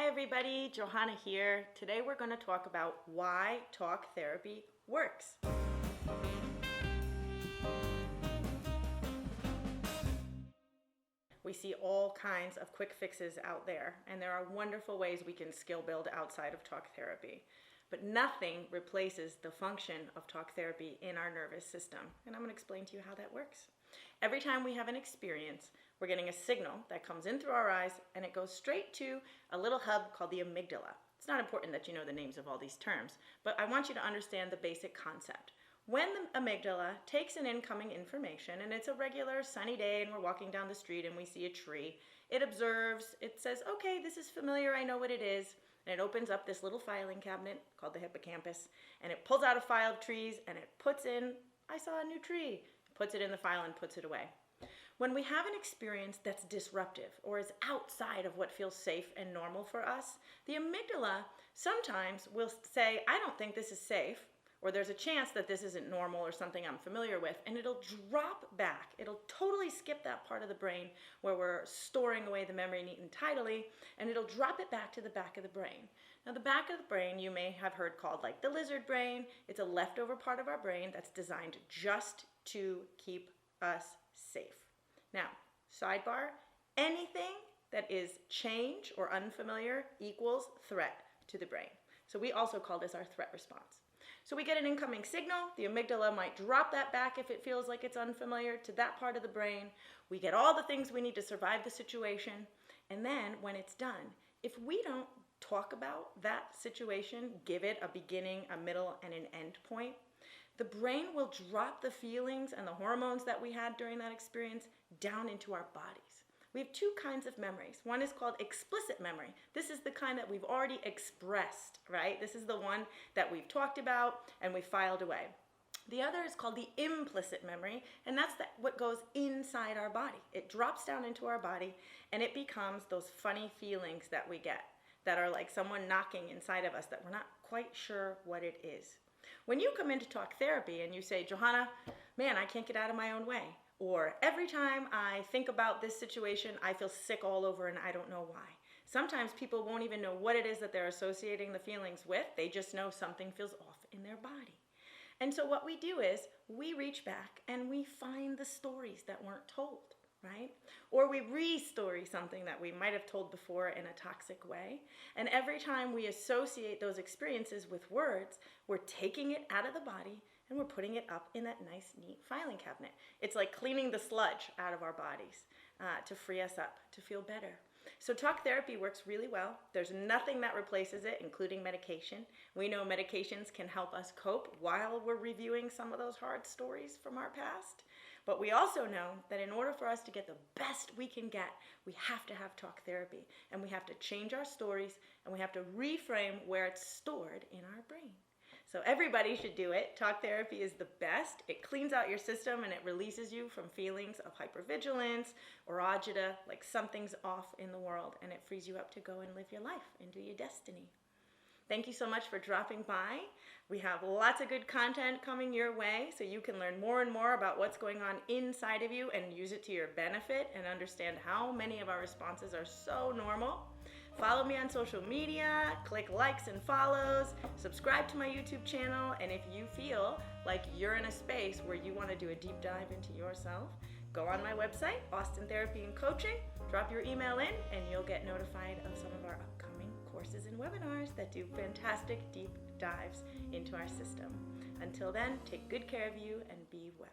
Hi everybody, Johanna here. Today we're going to talk about why talk therapy works. We see all kinds of quick fixes out there, and there are wonderful ways we can skill build outside of talk therapy. But nothing replaces the function of talk therapy in our nervous system, and I'm going to explain to you how that works. Every time we have an experience, we're getting a signal that comes in through our eyes and it goes straight to a little hub called the amygdala. It's not important that you know the names of all these terms, but I want you to understand the basic concept. When the amygdala takes in incoming information, and it's a regular sunny day and we're walking down the street and we see a tree, it observes, it says, okay, this is familiar, I know what it is, and it opens up this little filing cabinet called the hippocampus, and it pulls out a file of trees and it puts in, I saw a new tree, puts it in the file and puts it away. When we have an experience that's disruptive or is outside of what feels safe and normal for us, the amygdala sometimes will say, I don't think this is safe, or there's a chance that this isn't normal or something I'm familiar with, and it'll drop back. It'll totally skip that part of the brain where we're storing away the memory neat and tidily, and it'll drop it back to the back of the brain. Now, the back of the brain you may have heard called like the lizard brain. It's a leftover part of our brain that's designed just to keep us safe. Now, sidebar, anything that is change or unfamiliar equals threat to the brain. So we also call this our threat response. So we get an incoming signal, the amygdala might drop that back if it feels like it's unfamiliar to that part of the brain. We get all the things we need to survive the situation, and then when it's done, if we don't talk about that situation, give it a beginning, a middle, and an end point, the brain will drop the feelings and the hormones that we had during that experience down into our bodies. We have two kinds of memories. One is called explicit memory. This is the kind that we've already expressed, right? This is the one that we've talked about and we filed away. The other is called the implicit memory, and that's what goes inside our body. It drops down into our body and it becomes those funny feelings that we get that are like someone knocking inside of us that we're not quite sure what it is. When you come into talk therapy and you say, Johanna, man, I can't get out of my own way. Or every time I think about this situation, I feel sick all over and I don't know why. Sometimes people won't even know what it is that they're associating the feelings with. They just know something feels off in their body. And so what we do is we reach back and we find the stories that weren't told, right? Or we re-story something that we might have told before in a toxic way. And every time we associate those experiences with words, we're taking it out of the body and we're putting it up in that nice, neat filing cabinet. It's like cleaning the sludge out of our bodies to free us up, to feel better. So talk therapy works really well. There's nothing that replaces it, including medication. We know medications can help us cope while we're reviewing some of those hard stories from our past. But we also know that in order for us to get the best we can get, we have to have talk therapy. And we have to change our stories, and we have to reframe where it's stored in our brain. So everybody should do it. Talk therapy is the best. It cleans out your system and it releases you from feelings of hypervigilance or agita, like something's off in the world, and it frees you up to go and live your life and do your destiny. Thank you so much for dropping by. We have lots of good content coming your way so you can learn more and more about what's going on inside of you and use it to your benefit and understand how many of our responses are so normal. Follow me on social media, click likes and follows, subscribe to my YouTube channel, and if you feel like you're in a space where you want to do a deep dive into yourself, go on my website, Austin Therapy and Coaching, drop your email in, and you'll get notified of some of our upcoming courses and webinars that do fantastic deep dives into our system. Until then, take good care of you and be well.